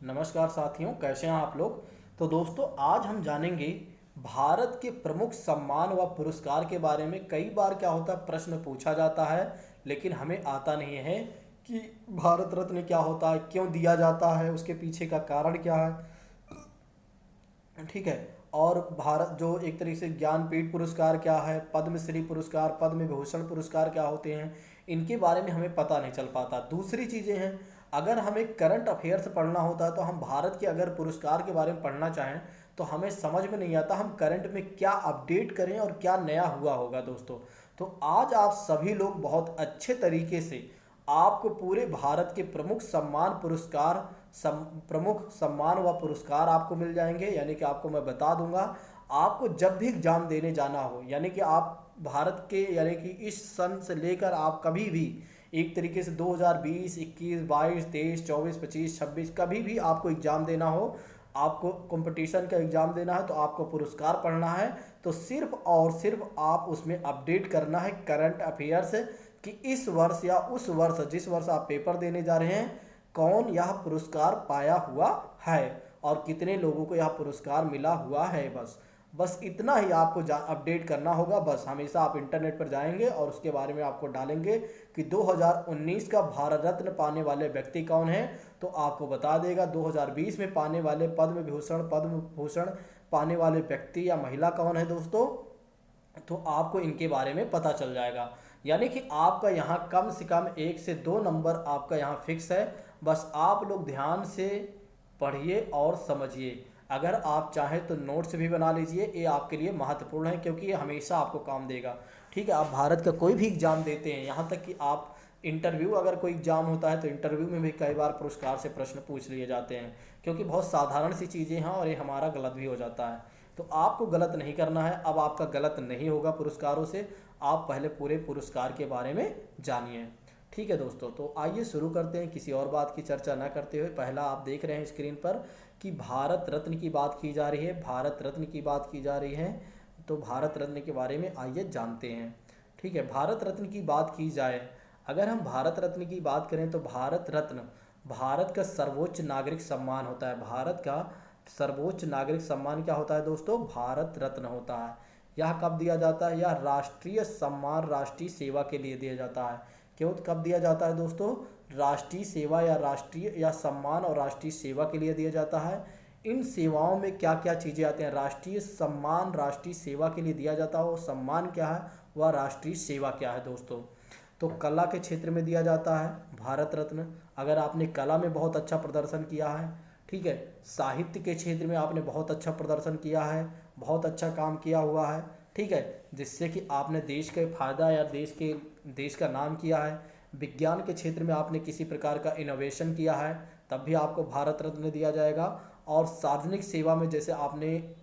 नमस्कार साथियों, कैसे हैं आप लोग। तो दोस्तों, आज हम जानेंगे भारत के प्रमुख सम्मान व पुरस्कार के बारे में। कई बार क्या होता है, प्रश्न पूछा जाता है लेकिन हमें आता नहीं है कि भारत रत्न क्या होता है, क्यों दिया जाता है, उसके पीछे का कारण क्या है। ठीक है। और भारत जो एक तरीके से ज्ञानपीठ पुरस्कार क्या है, पद्मश्री पुरस्कार, पद्म विभूषण पुरस्कार क्या होते हैं, इनके बारे में हमें पता नहीं चल पाता। दूसरी चीज़ें हैं, अगर हमें करंट अफेयर्स पढ़ना होता है तो हम भारत के अगर पुरस्कार के बारे में पढ़ना चाहें तो हमें समझ में नहीं आता हम करंट में क्या अपडेट करें और क्या नया हुआ होगा दोस्तों। तो आज आप सभी लोग बहुत अच्छे तरीके से आपको पूरे भारत के प्रमुख सम्मान पुरस्कार प्रमुख सम्मान व पुरस्कार आपको मिल जाएंगे। यानी कि आपको मैं बता दूंगा, आपको जब भी एग्जाम देने जाना हो, यानी कि आप भारत के यानी कि इस सन से लेकर आप कभी भी एक तरीके से 2020, 21, 22, 23, 24, 25, 26 कभी भी आपको एग्ज़ाम देना हो, आपको कंपटीशन का एग्ज़ाम देना है तो आपको पुरस्कार पढ़ना है, तो सिर्फ और सिर्फ आप उसमें अपडेट करना है करंट अफेयर्स कि इस वर्ष या उस वर्ष जिस वर्ष आप पेपर देने जा रहे हैं कौन यह पुरस्कार पाया हुआ है और कितने लोगों को यह पुरस्कार मिला हुआ है। बस इतना ही आपको अपडेट करना होगा। बस हमेशा आप इंटरनेट पर जाएंगे और उसके बारे में आपको डालेंगे कि 2019 का भारत रत्न पाने वाले व्यक्ति कौन है, तो आपको बता देगा 2020 में पाने वाले पद्म भूषण पाने वाले व्यक्ति या महिला कौन है दोस्तों। तो आपको इनके बारे में पता चल जाएगा। यानी कि आपका यहाँ कम से कम 1 से 2 नंबर आपका यहाँ फिक्स है। बस आप लोग ध्यान से पढ़िए और समझिए। अगर आप चाहें तो नोट्स भी बना लीजिए, ये आपके लिए महत्वपूर्ण है क्योंकि ये हमेशा आपको काम देगा। ठीक है, आप भारत का कोई भी एग्ज़ाम देते हैं, यहाँ तक कि आप इंटरव्यू अगर कोई एग्ज़ाम होता है तो इंटरव्यू में भी कई बार पुरस्कार से प्रश्न पूछ लिए जाते हैं क्योंकि बहुत साधारण सी चीज़ें हैं और ये हमारा गलत भी हो जाता है। तो आपको गलत नहीं करना है। अब आपका गलत नहीं होगा पुरस्कारों से। आप पहले पूरे पुरस्कार के बारे में जानिए। ठीक है दोस्तों, तो आइए शुरू करते हैं किसी और बात की चर्चा ना करते हुए। पहला आप देख रहे हैं स्क्रीन पर कि भारत रत्न की बात की जा रही है, भारत रत्न की बात की जा रही है। तो भारत रत्न के बारे में आइए जानते हैं। ठीक है, भारत रत्न की बात की जाए, अगर हम भारत रत्न की बात करें तो भारत रत्न भारत का सर्वोच्च नागरिक सम्मान होता है। भारत का सर्वोच्च नागरिक सम्मान क्या होता है दोस्तों? भारत रत्न होता है। यह कब दिया जाता है? यह राष्ट्रीय सम्मान, राष्ट्रीय सेवा के लिए दिया जाता है। क्यों कब दिया जाता है दोस्तों? राष्ट्रीय सेवा या राष्ट्रीय या सम्मान और राष्ट्रीय सेवा के लिए दिया जाता है। इन सेवाओं में क्या क्या चीज़ें आती हैं? राष्ट्रीय सम्मान राष्ट्रीय सेवा के लिए दिया जाता है। वो सम्मान क्या है, वह राष्ट्रीय सेवा क्या है दोस्तों? तो कला के क्षेत्र में दिया जाता है भारत रत्न, अगर आपने कला में बहुत अच्छा प्रदर्शन किया है। ठीक है, साहित्य के क्षेत्र में आपने बहुत अच्छा प्रदर्शन किया है, बहुत अच्छा काम किया हुआ है। ठीक है, जिससे कि आपने देश के फायदा या देश का नाम किया है। विज्ञान के क्षेत्र में आपने किसी प्रकार का इनोवेशन किया है, तब भी आपको भारत रत्न दिया जाएगा। और सार्वजनिक सेवा में जैसे आपने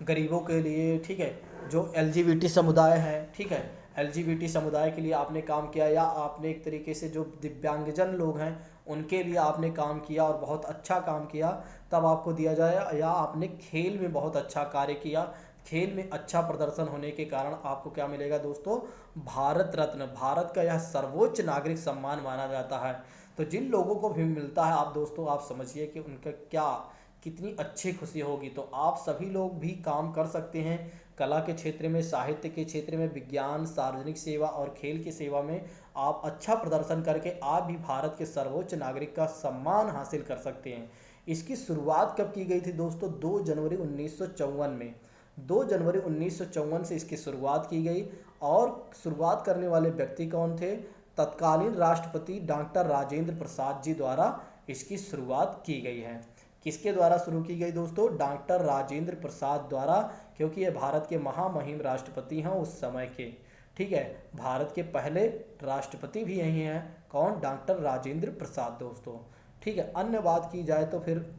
गरीबों के लिए, ठीक है, जो एलजीबीटी समुदाय है, ठीक है, एलजीबीटी समुदाय के लिए आपने काम किया, या आपने एक तरीके से जो दिव्यांगजन लोग हैं उनके लिए आपने काम किया और बहुत अच्छा काम किया, तब आपको दिया जाए। या आपने खेल में बहुत अच्छा कार्य किया, खेल में अच्छा प्रदर्शन होने के कारण आपको क्या मिलेगा दोस्तों? भारत रत्न। भारत का यह सर्वोच्च नागरिक सम्मान माना जाता है। तो जिन लोगों को भी मिलता है, आप दोस्तों आप समझिए कि उनका क्या कितनी अच्छी खुशी होगी। तो आप सभी लोग भी काम कर सकते हैं कला के क्षेत्र में, साहित्य के क्षेत्र में, विज्ञान, सार्वजनिक सेवा और खेल की सेवा में आप अच्छा प्रदर्शन करके आप भी भारत के सर्वोच्च नागरिक का सम्मान हासिल कर सकते हैं। इसकी शुरुआत कब की गई थी दोस्तों? 2 जनवरी 1954 में। 2 जनवरी 1954 से इसकी शुरुआत की गई। और शुरुआत करने वाले व्यक्ति कौन थे? तत्कालीन राष्ट्रपति डॉक्टर राजेंद्र प्रसाद जी द्वारा इसकी शुरुआत की गई है। किसके द्वारा शुरू की गई दोस्तों? डॉक्टर राजेंद्र प्रसाद द्वारा, क्योंकि ये भारत के महामहिम राष्ट्रपति हैं उस समय के। ठीक है, भारत के पहले राष्ट्रपति भी यही हैं। कौन? डॉक्टर राजेंद्र प्रसाद दोस्तों। ठीक है, अन्य बात की जाए तो फिर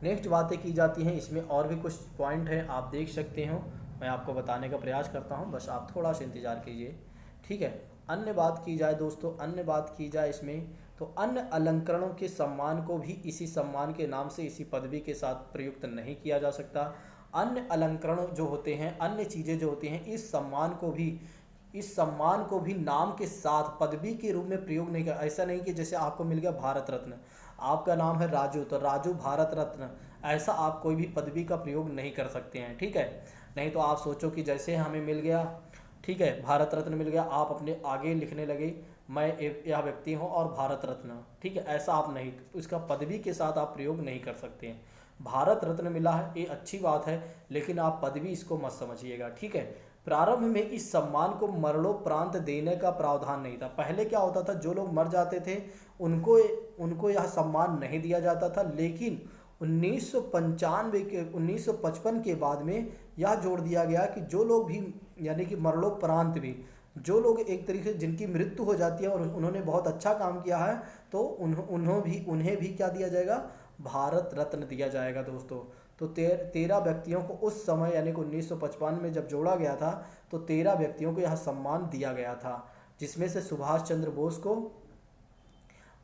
नेक्स्ट बातें की जाती हैं। इसमें और भी कुछ पॉइंट हैं, आप देख सकते हो, मैं आपको बताने का प्रयास करता हूं, बस आप थोड़ा सा इंतज़ार कीजिए। ठीक है, अन्य बात की जाए दोस्तों, अन्य बात की जाए इसमें तो अन्य अलंकरणों के सम्मान को भी इसी सम्मान के नाम से, इसी पदवी के साथ प्रयुक्त नहीं किया जा सकता। अन्य अलंकरण जो होते हैं, अन्य चीज़ें जो होती हैं, इस सम्मान को भी इस सम्मान को भी नाम के साथ पदवी के रूप में प्रयोग नहीं कर, ऐसा नहीं कि जैसे आपको मिल गया भारत रत्न, आपका नाम है राजू तो राजू भारत रत्न, ऐसा आप कोई भी पदवी का प्रयोग नहीं कर सकते हैं, ठीक है। नहीं तो आप सोचो कि जैसे हमें मिल गया, ठीक है, भारत रत्न मिल गया, आप अपने आगे लिखने लगे मैं यह व्यक्ति हूँ और भारत रत्न, ठीक है, ऐसा आप नहीं, इसका पदवी के साथ आप प्रयोग नहीं कर सकते हैं। भारत रत्न मिला है ये अच्छी बात है, लेकिन आप पदवी इसको मत समझिएगा, ठीक है। प्रारंभ में इस सम्मान को मरणोपरांत देने का प्रावधान नहीं था। पहले क्या होता था, जो लोग मर जाते थे उनको उनको यह सम्मान नहीं दिया जाता था, लेकिन 1955 के बाद में यह जोड़ दिया गया कि जो लोग भी, यानी कि मरणोपरांत भी जो लोग एक तरीके से जिनकी मृत्यु हो जाती है और उन्होंने बहुत अच्छा काम किया है, तो उन्हें भी क्या दिया जाएगा, भारत रत्न दिया जाएगा दोस्तों। तो 13 व्यक्तियों को उस समय यानी कि 1955 में जब जोड़ा गया था तो 13 व्यक्तियों को यह सम्मान दिया गया था, जिसमें से सुभाष चंद्र बोस को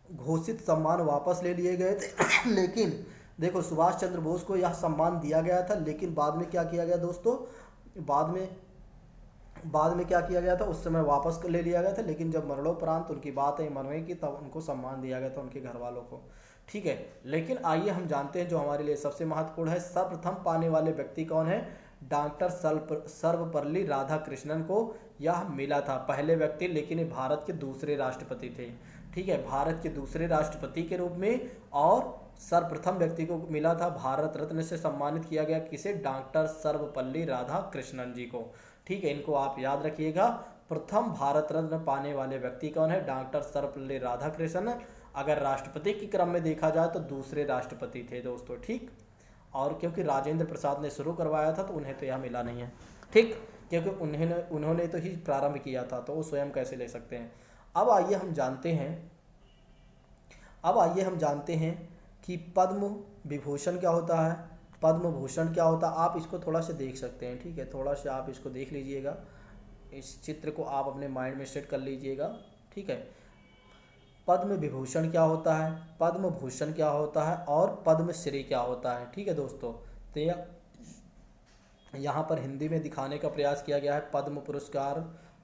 घोषित सम्मान वापस ले लिए गए थे लेकिन देखो, सुभाष चंद्र बोस को यह सम्मान दिया गया था, लेकिन बाद में क्या किया गया दोस्तों, बाद में क्या किया गया था, उस समय वापस ले लिया गया था, लेकिन जब मरणोपरांत उनकी बात है मरने की, तब उनको सम्मान दिया गया था उनके घर वालों को, ठीक है। लेकिन आइए हम जानते हैं जो हमारे लिए सबसे महत्वपूर्ण है, सर्वप्रथम पाने वाले व्यक्ति कौन है, डॉक्टर सर्वपल्ली राधाकृष्णन को यह मिला था, पहले व्यक्ति, लेकिन ये भारत के दूसरे राष्ट्रपति थे, ठीक है, भारत के दूसरे राष्ट्रपति के रूप में, और सर्वप्रथम व्यक्ति को मिला था भारत रत्न से सम्मानित किया गया, किसे, डॉक्टर सर्वपल्ली राधाकृष्णन जी को, ठीक है। इनको आप याद रखिएगा, प्रथम भारत रत्न पाने वाले व्यक्ति कौन है, डॉक्टर सर्वपल्ली राधाकृष्णन। अगर राष्ट्रपति के क्रम में देखा जाए तो दूसरे राष्ट्रपति थे दोस्तों, ठीक। और क्योंकि राजेंद्र प्रसाद ने शुरू करवाया था तो उन्हें तो यह मिला नहीं है, ठीक, क्योंकि उन्होंने तो ही प्रारंभ किया था, तो वो स्वयं कैसे ले सकते हैं। अब आइए हम जानते हैं कि पद्म विभूषण क्या होता है, पद्म भूषण क्या होता है। आप इसको थोड़ा सा देख सकते हैं, ठीक है, थोड़ा सा आप इसको देख लीजिएगा, इस चित्र को आप अपने माइंड में सेट कर लीजिएगा, ठीक है। पद्म विभूषण क्या होता है, पद्म भूषण क्या होता है, और पद्मश्री क्या होता है, ठीक है दोस्तों। तो यहाँ पर हिंदी में दिखाने का प्रयास किया गया है, पद्म पुरस्कार,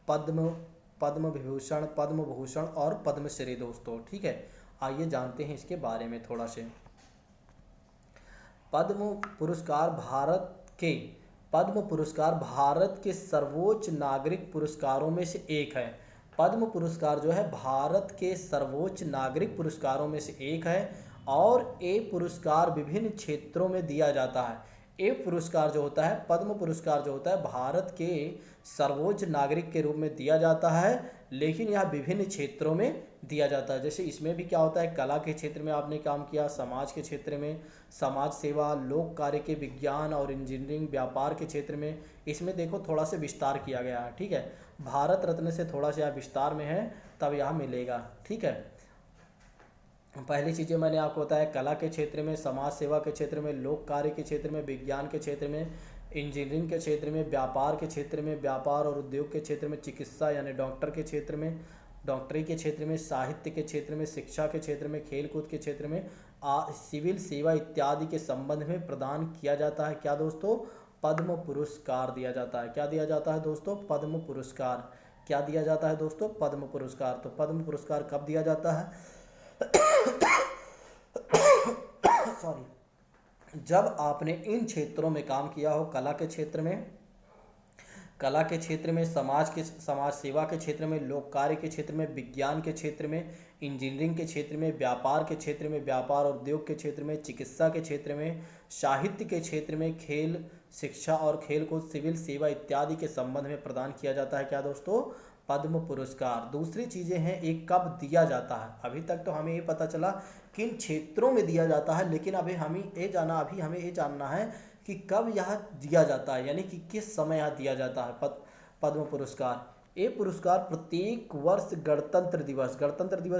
पद्म विभूषण, पद्म भूषण और पद्मश्री दोस्तों, ठीक है। आइए जानते हैं इसके बारे में थोड़ा से। पद्म पुरस्कार भारत के सर्वोच्च नागरिक पुरस्कारों में से एक है। पद्म पुरस्कार जो है भारत के सर्वोच्च नागरिक पुरस्कारों में से एक है, और ये पुरस्कार विभिन्न क्षेत्रों में दिया जाता है। ये पुरस्कार जो होता है, पद्म पुरस्कार जो होता है, भारत के सर्वोच्च नागरिक के रूप में दिया जाता है, लेकिन यह विभिन्न क्षेत्रों में दिया जाता है। जैसे इसमें भी क्या होता है, कला के क्षेत्र में आपने काम किया, समाज के क्षेत्र में, समाज सेवा, लोक कार्य के, विज्ञान और इंजीनियरिंग, व्यापार के क्षेत्र में, इसमें देखो थोड़ा सा विस्तार किया गया है, ठीक है। भारत रत्न से थोड़ा सा विस्तार में है, तब यहाँ मिलेगा, ठीक है। पहली चीज़ें मैंने आपको बताया, कला के क्षेत्र में, समाज सेवा के क्षेत्र में, लोक कार्य के क्षेत्र में, विज्ञान के क्षेत्र में, इंजीनियरिंग के क्षेत्र में, व्यापार के क्षेत्र में, व्यापार और उद्योग के क्षेत्र में, चिकित्सा यानी डॉक्टर के क्षेत्र में, डॉक्टरी के क्षेत्र में, साहित्य के क्षेत्र में, शिक्षा के क्षेत्र में, खेलकूद के क्षेत्र में, सिविल सेवा इत्यादि के संबंध में प्रदान किया जाता है क्या दोस्तों, पद्म पुरस्कार दिया जाता है। क्या दिया जाता है दोस्तों, पद्म पुरस्कार। क्या दिया जाता है दोस्तों, पद्म पुरस्कार। तो पद्म पुरस्कार कब दिया जाता है सॉरी, जब आपने इन क्षेत्रों में काम किया हो, कला के क्षेत्र में, समाज सेवा के क्षेत्र में, लोक कार्य के क्षेत्र में, विज्ञान के क्षेत्र में, इंजीनियरिंग के क्षेत्र में, व्यापार के क्षेत्र में, व्यापार और उद्योग के क्षेत्र में, चिकित्सा के क्षेत्र में, साहित्य के क्षेत्र में, खेल, शिक्षा और खेल को, सिविल सेवा इत्यादि के संबंध में प्रदान किया जाता है क्या दोस्तों, पद्म पुरस्कार। दूसरी चीज़ें हैं, एक कब दिया जाता है। अभी तक तो हमें ये पता चला किन क्षेत्रों में दिया जाता है, लेकिन अभी हमें ये जानना है कि कब यह दिया जाता है, यानी कि किस समय यह दिया जाता है पद्म पुरस्कार। ये पुरस्कार प्रत्येक वर्ष गणतंत्र दिवस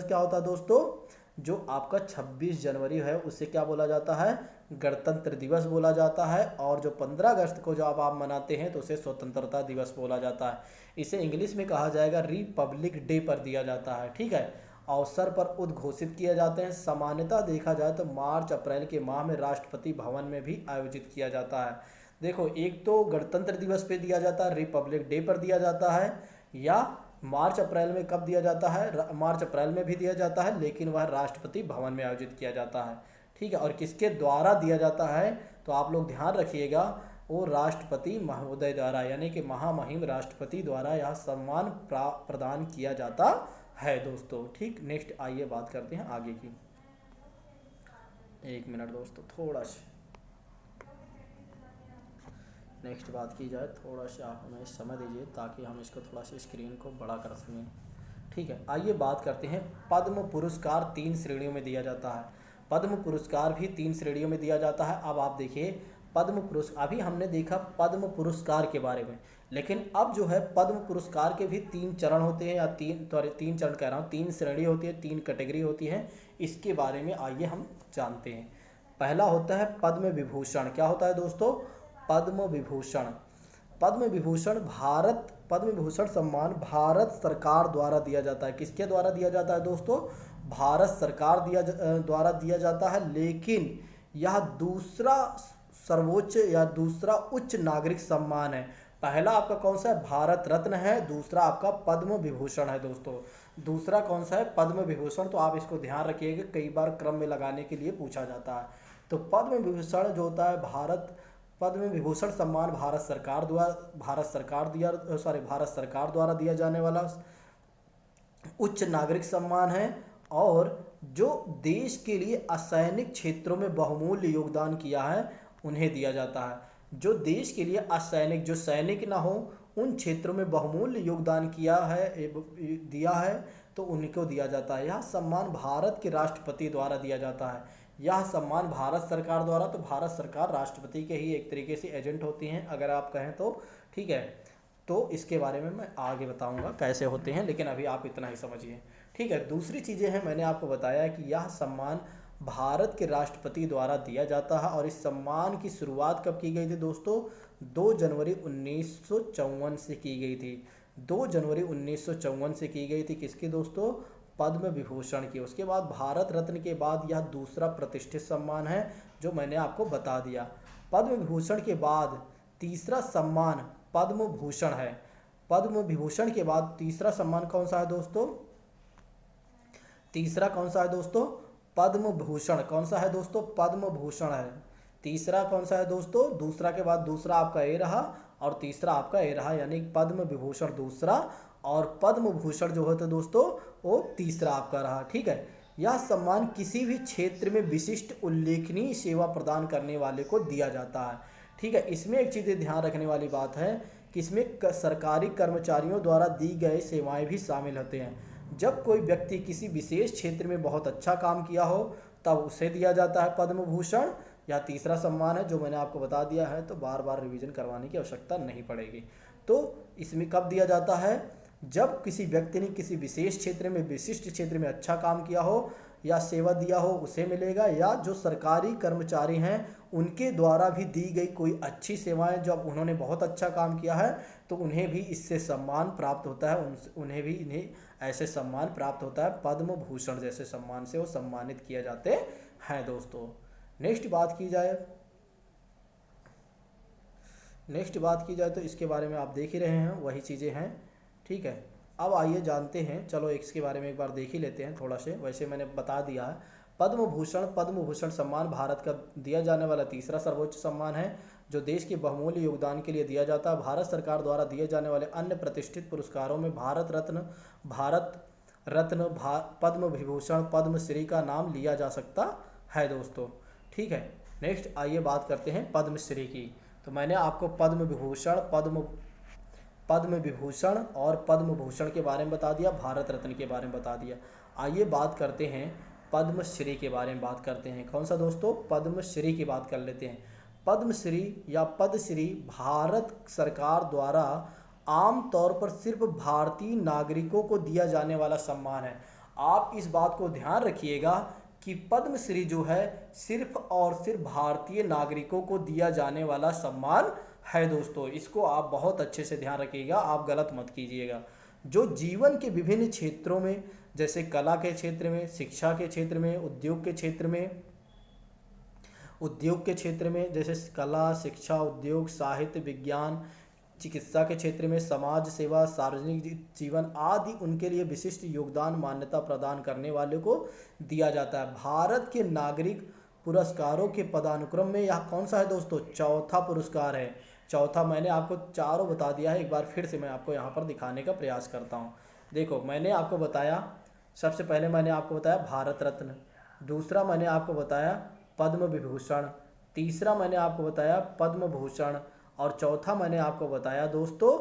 क्या होता है दोस्तों, जो आपका 26 जनवरी है उसे क्या बोला जाता है, गणतंत्र दिवस बोला जाता है। और जो 15 अगस्त को जब आप मनाते हैं तो उसे स्वतंत्रता दिवस बोला जाता है। इसे इंग्लिश में कहा जाएगा रिपब्लिक डे पर दिया जाता है, ठीक है। अवसर पर उद्घोषित किए जाते हैं। सामान्यतः देखा जाए तो मार्च अप्रैल के माह में राष्ट्रपति भवन में भी आयोजित किया जाता है। देखो, एक तो गणतंत्र दिवस पे दिया जाता है, रिपब्लिक डे पर दिया जाता है, या मार्च अप्रैल में कब दिया जाता है? मार्च अप्रैल में भी दिया जाता है, लेकिन वह राष्ट्रपति भवन में आयोजित किया जाता है। ठीक है, और किसके द्वारा दिया जाता है? तो आप लोग ध्यान रखिएगा, वो राष्ट्रपति महोदय द्वारा, यानी कि महामहिम राष्ट्रपति द्वारा यह सम्मान प्रदान किया जाता है दोस्तों। ठीक, नेक्स्ट आइए बात करते हैं आगे की। एक मिनट दोस्तों, थोड़ा सा नेक्स्ट बात की जाए, थोड़ा सा आप हमें समय दीजिए ताकि हम इसको थोड़ा सा स्क्रीन को बड़ा कर सकें। ठीक है, आइए बात करते हैं। पद्म पुरस्कार 3 श्रेणियों में दिया जाता है। पद्म पुरस्कार भी 3 श्रेणियों में दिया जाता है। अब आप देखिए, पद्म पुरस्कार, अभी हमने देखा पद्म पुरस्कार के बारे में, लेकिन अब जो है पद्म पुरस्कार के भी 3 चरण होते हैं, या 3 चरण कह रहा हूँ, 3 श्रेणी होती है, 3 कैटेगरी होती है। इसके बारे में आइए हम जानते हैं। पहला होता है पद्म विभूषण। क्या होता है दोस्तों? पद्म विभूषण। पद्म विभूषण सम्मान भारत सरकार द्वारा दिया जाता है। किसके द्वारा दिया जाता है दोस्तों? भारत सरकार द्वारा दिया जाता है, लेकिन यह दूसरा सर्वोच्च या दूसरा उच्च नागरिक सम्मान है। पहला आपका कौन सा है? भारत रत्न है। दूसरा आपका पद्म विभूषण है दोस्तों। दूसरा कौन सा है? पद्म विभूषण। तो आप इसको ध्यान रखिएगा, कई बार क्रम में लगाने के लिए पूछा जाता है। तो पद्म विभूषण जो होता है, पद्म विभूषण सम्मान भारत सरकार द्वारा दिया जाने वाला उच्च नागरिक सम्मान है, और जो देश के लिए असैनिक क्षेत्रों में बहुमूल्य योगदान किया है उन्हें दिया जाता है। जो देश के लिए असैनिक, जो सैनिक ना हो, उन क्षेत्रों में बहुमूल्य योगदान दिया है तो उनको दिया जाता है। यह सम्मान भारत के राष्ट्रपति द्वारा दिया जाता है। यह सम्मान भारत सरकार द्वारा, तो भारत सरकार राष्ट्रपति के ही एक तरीके से एजेंट होती हैं अगर आप कहें तो। ठीक है, तो इसके बारे में मैं आगे बताऊंगा कैसे होते हैं, लेकिन अभी आप इतना ही समझिए। ठीक है, दूसरी चीज़ें हैं, मैंने आपको बताया कि यह सम्मान भारत के राष्ट्रपति द्वारा दिया जाता है। और इस सम्मान की शुरुआत कब की गई थी दोस्तों? 2 जनवरी 1954 से की गई थी। 2 जनवरी 1954 से की गई थी। किसकी दोस्तों? पद्म विभूषण की। उसके बाद भारत रत्न के बाद यह दूसरा प्रतिष्ठित सम्मान है जो मैंने आपको बता दिया। पद्म विभूषण के बाद तीसरा सम्मान पद्म भूषण है। पद्म विभूषण के बाद तीसरा सम्मान कौन सा है दोस्तों? तीसरा कौन सा है दोस्तों? पद्म भूषण। कौन सा है दोस्तों? पद्म भूषण है। तीसरा कौन सा है दोस्तों? दूसरा के बाद दूसरा आपका ए रहा और तीसरा आपका ए रहा, यानी पद्म विभूषण दूसरा और पद्म भूषण जो होता है दोस्तों वो तीसरा आपका रहा। ठीक है, यह सम्मान किसी भी क्षेत्र में विशिष्ट उल्लेखनीय सेवा प्रदान करने वाले को दिया जाता है। ठीक है, इसमें एक चीज़ ध्यान रखने वाली बात है कि इसमें सरकारी कर्मचारियों द्वारा दी गई सेवाएं भी शामिल होते हैं। जब कोई व्यक्ति किसी विशेष क्षेत्र में बहुत अच्छा काम किया हो तब उसे दिया जाता है पद्म भूषण। या तीसरा सम्मान है जो मैंने आपको बता दिया है, तो बार बार रिवीजन करवाने की आवश्यकता नहीं पड़ेगी। तो इसमें कब दिया जाता है? जब किसी व्यक्ति ने किसी विशेष क्षेत्र में, विशिष्ट क्षेत्र में अच्छा काम किया हो या सेवा दिया हो उसे मिलेगा, या जो सरकारी कर्मचारी हैं उनके द्वारा भी दी गई कोई अच्छी सेवाएं, जब उन्होंने बहुत अच्छा काम किया है तो उन्हें भी इससे सम्मान प्राप्त होता है। इन्हें ऐसे सम्मान प्राप्त होता है। पद्म भूषण जैसे सम्मान से वो सम्मानित किए जाते हैं दोस्तों। नेक्स्ट बात की जाए तो इसके बारे में आप देख ही रहे हैं, वही चीज़ें हैं। ठीक है, अब आइए जानते हैं, चलो इसके बारे में एक बार देख ही लेते हैं थोड़ा से। वैसे मैंने बता दिया है। पद्म भूषण सम्मान भारत का दिया जाने वाला तीसरा सर्वोच्च सम्मान है जो देश के बहुमूल्य योगदान के लिए दिया जाता है। भारत सरकार द्वारा दिए जाने वाले अन्य प्रतिष्ठित पुरस्कारों में भारत रत्न, पद्म विभूषण, पद्मश्री का नाम लिया जा सकता है दोस्तों। ठीक है, नेक्स्ट आइए बात करते हैं पद्मश्री की। तो मैंने आपको पद्म विभूषण और पद्म भूषण के बारे में बता दिया, भारत रत्न के बारे में बता दिया। आइए बात करते हैं पद्मश्री के बारे में बात करते हैं। कौन सा दोस्तों? पद्मश्री की बात कर लेते हैं। पद्मश्री या पद्मश्री भारत सरकार द्वारा आमतौर पर सिर्फ भारतीय नागरिकों को दिया जाने वाला सम्मान है। आप इस बात को ध्यान रखिएगा कि पद्मश्री जो है सिर्फ और सिर्फ भारतीय नागरिकों को दिया जाने वाला सम्मान है दोस्तों। इसको आप बहुत अच्छे से ध्यान रखिएगा, आप गलत मत कीजिएगा। जो जीवन के विभिन्न क्षेत्रों में, जैसे कला के क्षेत्र में, शिक्षा के क्षेत्र में, उद्योग के क्षेत्र में, जैसे कला, शिक्षा, उद्योग, साहित्य, विज्ञान, चिकित्सा के क्षेत्र में, समाज सेवा, सार्वजनिक जीवन आदि उनके लिए विशिष्ट योगदान मान्यता प्रदान करने वाले को दिया जाता है। भारत के नागरिक पुरस्कारों के पदानुक्रम में यह कौन सा है दोस्तों? चौथा पुरस्कार है। चौथा मैंने आपको चारों बता दिया है, एक बार फिर से मैं आपको यहाँ पर दिखाने का प्रयास करता हूँ। देखो मैंने आपको बताया, सबसे पहले मैंने आपको बताया भारत रत्न, दूसरा मैंने आपको बताया पद्म विभूषण, तीसरा मैंने आपको बताया पद्म भूषण, और चौथा मैंने आपको बताया दोस्तों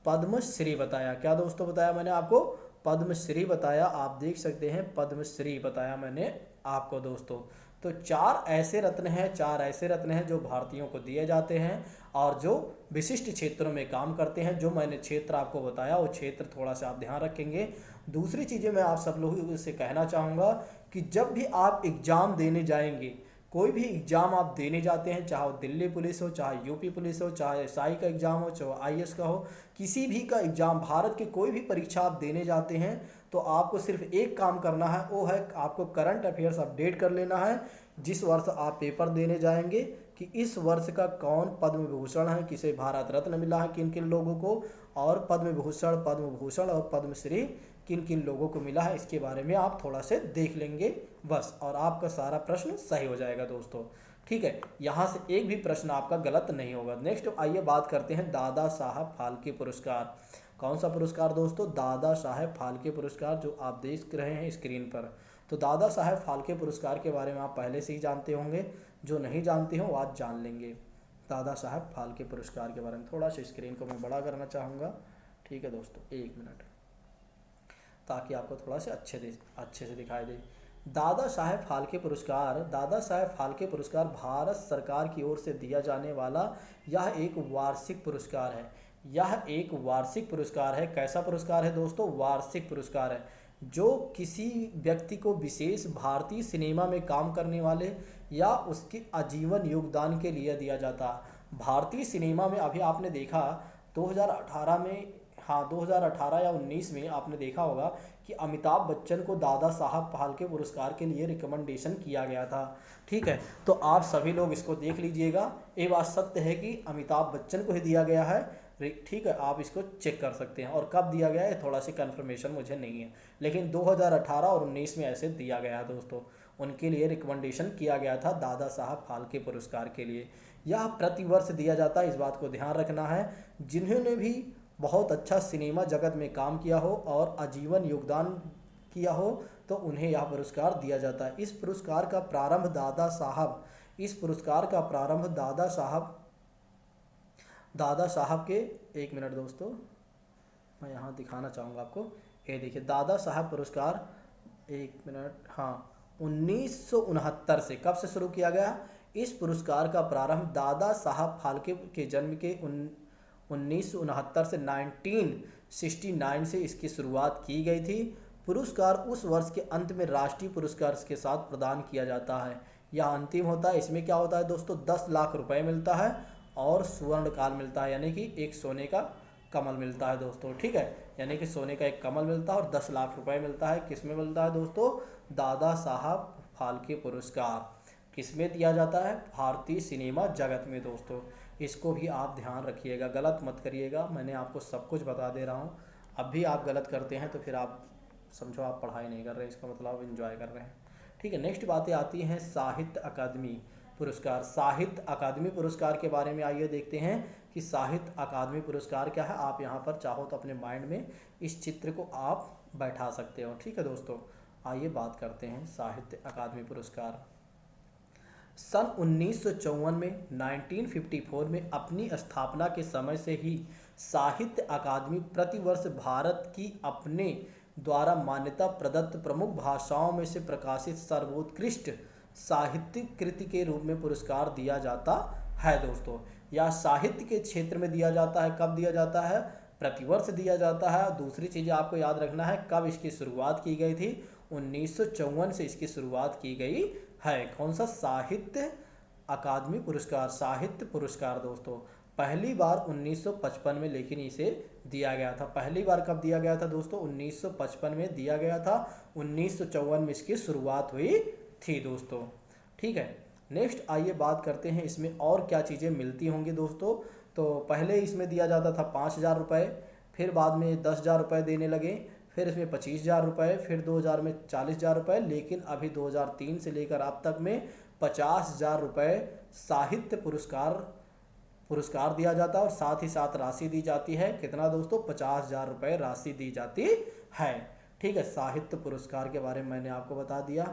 पद्मश्री बताया। क्या दोस्तों बताया मैंने आपको? पद्मश्री बताया। आप देख सकते हैं पद्मश्री बताया मैंने आपको दोस्तों। तो चार ऐसे रत्न हैं जो भारतीयों को दिए जाते हैं और जो विशिष्ट क्षेत्रों में काम करते हैं। जो मैंने क्षेत्र आपको बताया वो क्षेत्र थोड़ा सा आप ध्यान रखेंगे। दूसरी चीज़ें मैं आप सब लोगों से कहना चाहूँगा कि जब भी आप एग्ज़ाम देने जाएंगे, कोई भी एग्ज़ाम आप देने जाते हैं, चाहे वो दिल्ली पुलिस हो, चाहे यूपी पुलिस हो, चाहे एसआई का एग्ज़ाम हो, चाहे आईएएस का हो, किसी भी का एग्ज़ाम, भारत के कोई भी परीक्षा आप देने जाते हैं तो आपको सिर्फ एक काम करना है, वो है आपको करंट अफेयर्स अपडेट कर लेना है जिस वर्ष आप पेपर देने जाएंगे, कि इस वर्ष का कौन पद्म विभूषण है, किसे भारत रत्न मिला है, किन किन लोगों को, और पद्म भूषण और पद्मश्री किन किन लोगों को मिला है, इसके बारे में आप थोड़ा से देख लेंगे बस, और आपका सारा प्रश्न सही हो जाएगा दोस्तों। ठीक है, यहाँ से एक भी प्रश्न आपका गलत नहीं होगा। नेक्स्ट आइए बात करते हैं दादा साहब फाल्के पुरस्कार। कौन सा पुरस्कार दोस्तों? दादा साहब फाल्के पुरस्कार, जो आप देख रहे हैं स्क्रीन पर। तो दादा साहब फाल्के पुरस्कार के बारे में आप पहले से ही जानते होंगे, जो नहीं जानते हो आज जान लेंगे। दादा साहब फाल्के पुरस्कार के बारे में थोड़ा सा स्क्रीन को मैं बड़ा करना चाहूँगा। ठीक है दोस्तों, एक मिनट, ताकि आपको थोड़ा सा अच्छे से दिखाई दे। दादा साहब फाल्के पुरस्कार भारत सरकार की ओर से दिया जाने वाला यह एक वार्षिक पुरस्कार है। कैसा पुरस्कार है दोस्तों? वार्षिक पुरस्कार है, जो किसी व्यक्ति को विशेष भारतीय सिनेमा में काम करने वाले या उसके आजीवन योगदान के लिए दिया जाता है। भारतीय सिनेमा में अभी आपने देखा 2018 में, हाँ 2018 या 19 में आपने देखा होगा कि अमिताभ बच्चन को दादा साहब फाल्के पुरस्कार के लिए रिकमेंडेशन किया गया था। ठीक है, तो आप सभी लोग इसको देख लीजिएगा। ये बात सत्य है कि अमिताभ बच्चन को ही दिया गया है। ठीक है, आप इसको चेक कर सकते हैं, और कब दिया गया है थोड़ा सी कन्फर्मेशन मुझे नहीं है, लेकिन 2018 और 19 में ऐसे दिया गया है दोस्तों। उनके लिए रिकमेंडेशन किया गया था दादा साहब फाल्के पुरस्कार के लिए। यह प्रतिवर्ष दिया जाता है, इस बात को ध्यान रखना है। जिन्होंने भी बहुत अच्छा सिनेमा जगत में काम किया हो और आजीवन योगदान किया हो तो उन्हें यह पुरस्कार दिया जाता है। इस पुरस्कार का प्रारंभ दादा साहब के, एक मिनट दोस्तों मैं यहाँ दिखाना चाहूँगा आपको। ये देखिए दादा साहब पुरस्कार, एक मिनट, हाँ 1969 से, कब से शुरू किया गया? इस पुरस्कार का प्रारंभ दादा साहब फाल्के के जन्म के 1969 से 1969 से इसकी शुरुआत की गई थी। पुरस्कार उस वर्ष के अंत में राष्ट्रीय पुरस्कार के साथ प्रदान किया जाता है। यह अंतिम होता है। इसमें क्या होता है दोस्तों? 10 लाख रुपए मिलता है और स्वर्ण काल मिलता है, यानी कि एक सोने का कमल मिलता है दोस्तों। ठीक है, यानी कि सोने का एक कमल मिलता है और 10 लाख रुपए मिलता है। किस में मिलता है दोस्तों? दादा साहब फाल्के पुरस्कार किस में दिया जाता है? भारतीय सिनेमा जगत में दोस्तों। इसको भी आप ध्यान रखिएगा, गलत मत करिएगा। मैंने आपको सब कुछ बता दे रहा हूँ। अब भी आप गलत करते हैं तो फिर आप समझो आप पढ़ाई नहीं कर रहे, इसका मतलब आप एंजॉय कर रहे हैं। ठीक है, नेक्स्ट बातें आती हैं साहित्य अकादमी पुरस्कार। साहित्य अकादमी पुरस्कार के बारे में आइए देखते हैं कि साहित्य अकादमी पुरस्कार क्या है। आप यहाँ पर चाहो तो अपने माइंड में इस चित्र को आप बैठा सकते हो। ठीक है दोस्तों, आइए बात करते हैं साहित्य अकादमी पुरस्कार। सन 1954 में 1954 में अपनी स्थापना के समय से ही साहित्य अकादमी प्रतिवर्ष भारत की अपने द्वारा मान्यता प्रदत्त प्रमुख भाषाओं में से प्रकाशित सर्वोत्कृष्ट साहित्यिक कृति के रूप में पुरस्कार दिया जाता है दोस्तों। यह साहित्य के क्षेत्र में दिया जाता है। कब दिया जाता है? प्रतिवर्ष दिया जाता है। दूसरी चीज़ आपको याद रखना है, कब इसकी शुरुआत की गई थी? 1954 से इसकी शुरुआत की गई है। कौन सा? साहित्य अकादमी पुरस्कार, साहित्य पुरस्कार दोस्तों। पहली बार 1955 में लेकिन इसे दिया गया था। पहली बार कब दिया गया था दोस्तों? 1955 में दिया गया था। 1954 में इसकी शुरुआत हुई थी दोस्तों। ठीक है, नेक्स्ट आइए बात करते हैं इसमें और क्या चीज़ें मिलती होंगी दोस्तों। तो पहले इसमें दिया जाता था 5,000 रुपये, फिर बाद में 10,000 रुपये देने लगे, फिर इसमें 25,000 रुपये, फिर 2000 में 40,000 रुपये, लेकिन अभी 2003 से लेकर अब तक में 50,000 रुपये साहित्य पुरस्कार दिया जाता है और साथ ही साथ राशि दी जाती है। कितना दोस्तों? 50,000 रुपये राशि दी जाती है। ठीक है, साहित्य पुरस्कार के बारे में मैंने आपको बता दिया।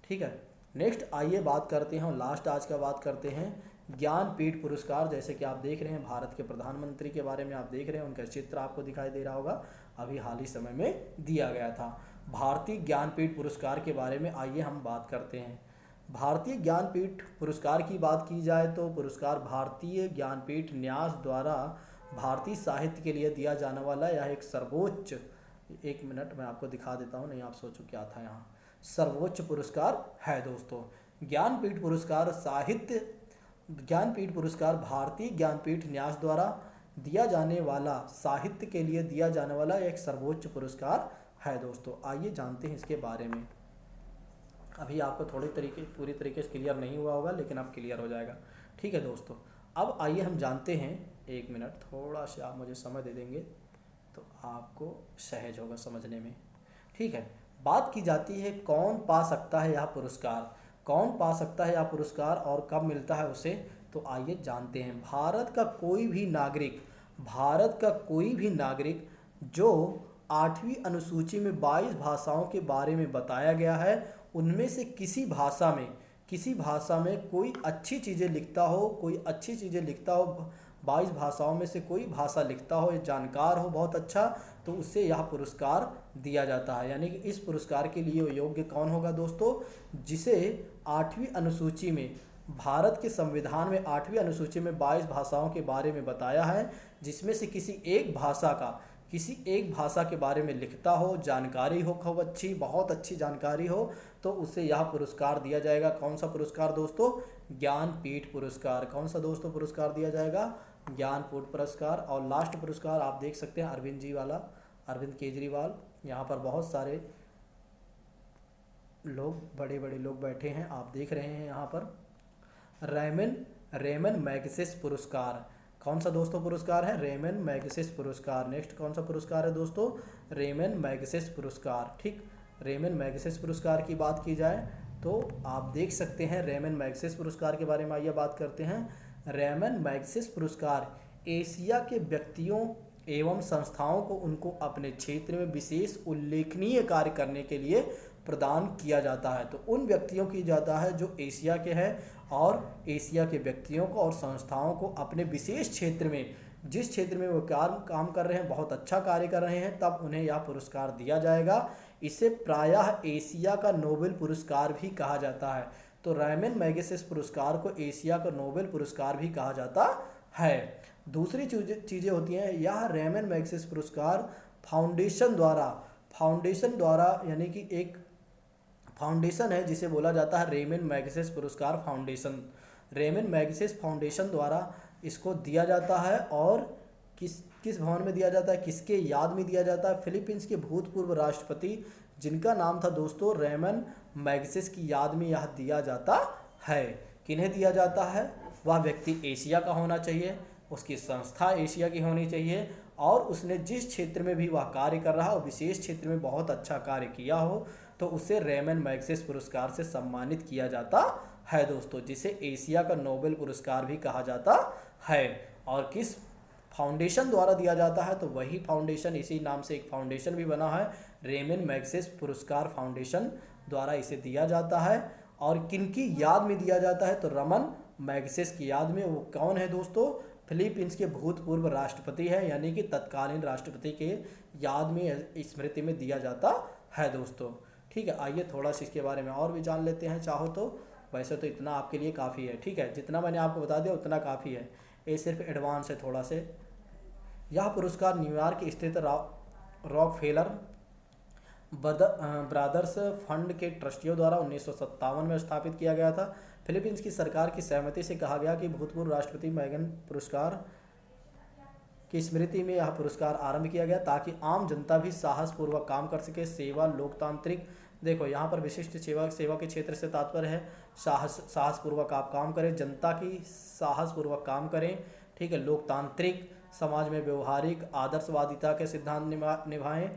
ठीक है, नेक्स्ट आइए बात करते हैं और लास्ट आज का बात करते हैं ज्ञानपीठ पुरस्कार। जैसे कि आप देख रहे हैं भारत के प्रधानमंत्री के बारे में आप देख रहे हैं, उनका चित्र आपको दिखाई दे रहा होगा, अभी हाल ही समय में दिया गया था। भारतीय ज्ञानपीठ पुरस्कार के बारे में आइए हम बात करते हैं। भारतीय ज्ञानपीठ पुरस्कार की बात की जाए तो पुरस्कार भारतीय ज्ञानपीठ न्यास द्वारा भारतीय साहित्य के लिए दिया जाने वाला यह एक सर्वोच्च, एक मिनट मैं आपको दिखा देता हूँ, नहीं आप सोचो क्या था यहाँ, सर्वोच्च पुरस्कार है दोस्तों। ज्ञानपीठ पुरस्कार ज्ञानपीठ पुरस्कार भारतीय ज्ञानपीठ न्यास द्वारा दिया जाने वाला साहित्य के लिए दिया जाने वाला एक सर्वोच्च पुरस्कार है दोस्तों। आइए जानते हैं इसके बारे में। अभी आपको पूरी तरीके से क्लियर नहीं हुआ होगा, लेकिन अब क्लियर हो जाएगा। ठीक है दोस्तों, अब आइए हम जानते हैं, एक मिनट थोड़ा सा आप मुझे समय दे देंगे तो आपको सहज होगा समझने में। ठीक है, बात की जाती है कौन पा सकता है यह पुरस्कार, कौन पा सकता है यह पुरस्कार और कब मिलता है उसे, तो आइए जानते हैं। भारत का कोई भी नागरिक जो 8वीं अनुसूची में 22 भाषाओं के बारे में बताया गया है, उनमें से किसी भाषा में कोई अच्छी चीज़ें लिखता हो, 22 भाषाओं में से कोई भाषा लिखता हो, जानकार हो बहुत अच्छा, तो उससे यह पुरस्कार दिया जाता है। यानी कि इस पुरस्कार के लिए योग्य कौन होगा दोस्तों? जिसे 8वीं अनुसूची में, भारत के संविधान में 8वीं अनुसूची में 22 भाषाओं के बारे में बताया है, जिसमें से किसी एक भाषा के बारे में लिखता हो, जानकारी हो खूब अच्छी, बहुत अच्छी जानकारी हो, तो उसे यह पुरस्कार दिया जाएगा। कौन सा पुरस्कार दोस्तों? ज्ञानपीठ पुरस्कार। कौन सा दोस्तों पुरस्कार दिया जाएगा? ज्ञानपीठ पुरस्कार। और लास्ट पुरस्कार आप देख सकते हैं अरविंद जी वाला, अरविंद केजरीवाल, यहाँ पर बहुत सारे लोग, बड़े बड़े लोग बैठे हैं, आप देख रहे हैं यहाँ पर। रेमन मैग्सेसे पुरस्कार। कौन सा दोस्तों पुरस्कार है? रेमन मैग्सेसे पुरस्कार। नेक्स्ट कौन सा पुरस्कार है दोस्तों? रेमन मैग्सेसे पुरस्कार। ठीक, रेमन मैग्सेसे पुरस्कार की बात की जाए तो आप देख सकते हैं रेमन मैग्सेसे पुरस्कार के बारे में। आइए बात करते हैं। रेमन मैग्सेसे पुरस्कार एशिया के व्यक्तियों एवं संस्थाओं को उनको अपने क्षेत्र में विशेष उल्लेखनीय कार्य करने के लिए प्रदान किया जाता है। तो उन व्यक्तियों की जाता है जो एशिया के हैं, और एशिया के व्यक्तियों को और संस्थाओं को अपने विशेष क्षेत्र में, जिस क्षेत्र में वो काम कर रहे हैं, बहुत अच्छा कार्य कर रहे हैं, तब उन्हें यह पुरस्कार दिया जाएगा। इसे प्रायः एशिया का नोबेल पुरस्कार भी कहा जाता है। तो रेमन मैग्सेसे पुरस्कार को एशिया का नोबेल पुरस्कार भी कहा जाता है। दूसरी चीज़ें होती हैं, यह रेमन मैग्सेसे पुरस्कार फाउंडेशन द्वारा, यानी कि एक फाउंडेशन है जिसे बोला जाता है रेमन मैग्सेसे पुरस्कार फाउंडेशन। रेमन मैग्सेसे फाउंडेशन द्वारा इसको दिया जाता है, और किस भवन में दिया जाता है, किसके याद में दिया जाता है? फिलीपींस के भूतपूर्व राष्ट्रपति, जिनका नाम था दोस्तों रेमन मैग्सेसे, की याद में यह दिया जाता है। किन्हें दिया जाता है? वह व्यक्ति एशिया का होना चाहिए, उसकी संस्था एशिया की होनी चाहिए, और उसने जिस क्षेत्र में भी वह कार्य कर रहा हो, विशेष क्षेत्र में बहुत अच्छा कार्य किया हो, तो उसे रेमन मैग्सेसे पुरस्कार से सम्मानित किया जाता है दोस्तों, जिसे एशिया का नोबेल पुरस्कार भी कहा जाता है। और किस फाउंडेशन द्वारा दिया जाता है? तो वही फाउंडेशन, इसी नाम से एक फाउंडेशन भी बना है, रेमन मैग्सेसे पुरस्कार फाउंडेशन द्वारा इसे दिया जाता है। और किनकी याद में दिया जाता है? तो रेमन मैग्सेसे की याद में। वो कौन है दोस्तों? फिलीपींस के भूतपूर्व राष्ट्रपति है, यानी कि तत्कालीन राष्ट्रपति के याद में, स्मृति में दिया जाता है दोस्तों। ठीक है, आइए थोड़ा सा इसके बारे में और भी जान लेते हैं चाहो तो। वैसे तो इतना आपके लिए काफ़ी है, ठीक है, जितना मैंने आपको बता दिया उतना काफ़ी है, ये सिर्फ एडवांस है थोड़ा से। यह पुरस्कार न्यूयॉर्क स्थित रॉकफेलर ब्रदर्स फंड के ट्रस्टियों द्वारा 1957 में स्थापित किया गया था। फिलीपींस की सरकार की सहमति से कहा गया कि भूतपूर्व राष्ट्रपति मैगन पुरस्कार की स्मृति में यह पुरस्कार आरंभ किया गया, ताकि आम जनता भी साहसपूर्वक काम कर सके। सेवा, लोकतांत्रिक, देखो यहाँ पर विशिष्ट सेवा के क्षेत्र से तात्पर्य है साहसपूर्वक आप काम करें, जनता की साहसपूर्वक काम करें, ठीक है, लोकतांत्रिक समाज में व्यवहारिक आदर्शवादिता के सिद्धांत निभाएं,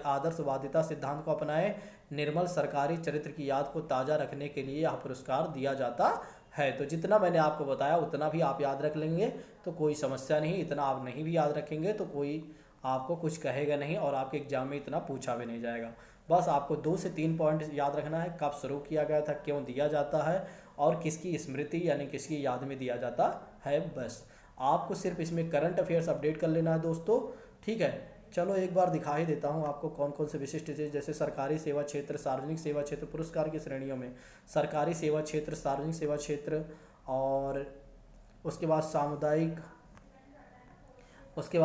आदर्शवादिता सिद्धांत को अपनाएं, निर्मल सरकारी चरित्र की याद को ताज़ा रखने के लिए यह पुरस्कार दिया जाता है। तो जितना मैंने आपको बताया उतना भी आप याद रख लेंगे तो कोई समस्या नहीं, इतना आप नहीं भी याद रखेंगे तो कोई आपको कुछ कहेगा नहीं और आपके एग्जाम में इतना पूछा भी नहीं जाएगा। बस आपको 2 से 3 पॉइंट याद रखना है, कब शुरू किया गया था, क्यों दिया जाता है और किसकी स्मृति यानी किसकी याद में दिया जाता है। बस आपको सिर्फ इसमें करंट अफेयर्स अपडेट कर लेना है दोस्तों, ठीक है। चलो एक बार दिखा ही देता हूँ आपको कौन कौन से विशिष्ट थे, जैसे सरकारी सेवा क्षेत्र, सार्वजनिक सेवा क्षेत्र पुरस्कार की श्रेणियों में सरकारी सेवा क्षेत्र, सार्वजनिक सेवा क्षेत्र और उसके बाद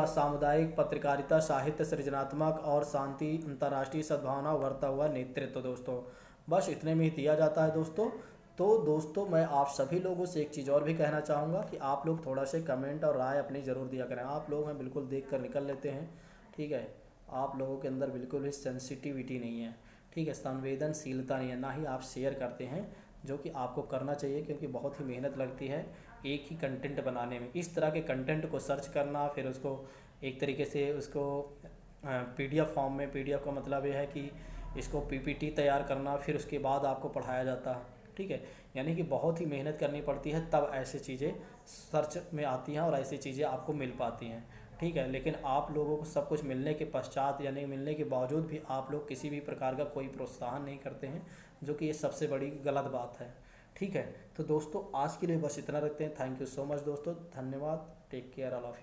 सामुदायिक पत्रकारिता, साहित्य, सृजनात्मक और शांति, अंतर्राष्ट्रीय सद्भावना, उभरता हुआ नेतृत्व। दोस्तों बस इतने में ही दिया जाता है दोस्तों। तो दोस्तों मैं आप सभी लोगों से एक चीज़ और भी कहना चाहूँगा कि आप लोग थोड़ा से कमेंट और राय अपनी ज़रूर दिया करें। आप लोग हैं बिल्कुल देख कर निकल लेते हैं, ठीक है। आप लोगों के अंदर बिल्कुल भी सेंसिटिविटी नहीं है, ठीक है, संवेदनशीलता नहीं है, ना ही आप शेयर करते हैं, जो कि आपको करना चाहिए क्योंकि बहुत ही मेहनत लगती है एक ही कंटेंट बनाने में। इस तरह के कंटेंट को सर्च करना, फिर उसको एक तरीके से उसको पीडीएफ फॉर्म में, पीडीएफ का मतलब ये है कि इसको पीपीटी तैयार करना, फिर उसके बाद आपको पढ़ाया जाता है, ठीक है। यानी कि बहुत ही मेहनत करनी पड़ती है, तब ऐसी चीज़ें सर्च में आती हैं और ऐसी चीज़ें आपको मिल पाती हैं, ठीक है। लेकिन आप लोगों को सब कुछ मिलने के पश्चात यानी मिलने के बावजूद भी आप लोग किसी भी प्रकार का कोई प्रोत्साहन नहीं करते हैं, जो कि ये सबसे बड़ी गलत बात है, ठीक है। तो दोस्तों आज के लिए बस इतना रखते हैं। थैंक यू सो मच दोस्तों, धन्यवाद, take care all of you.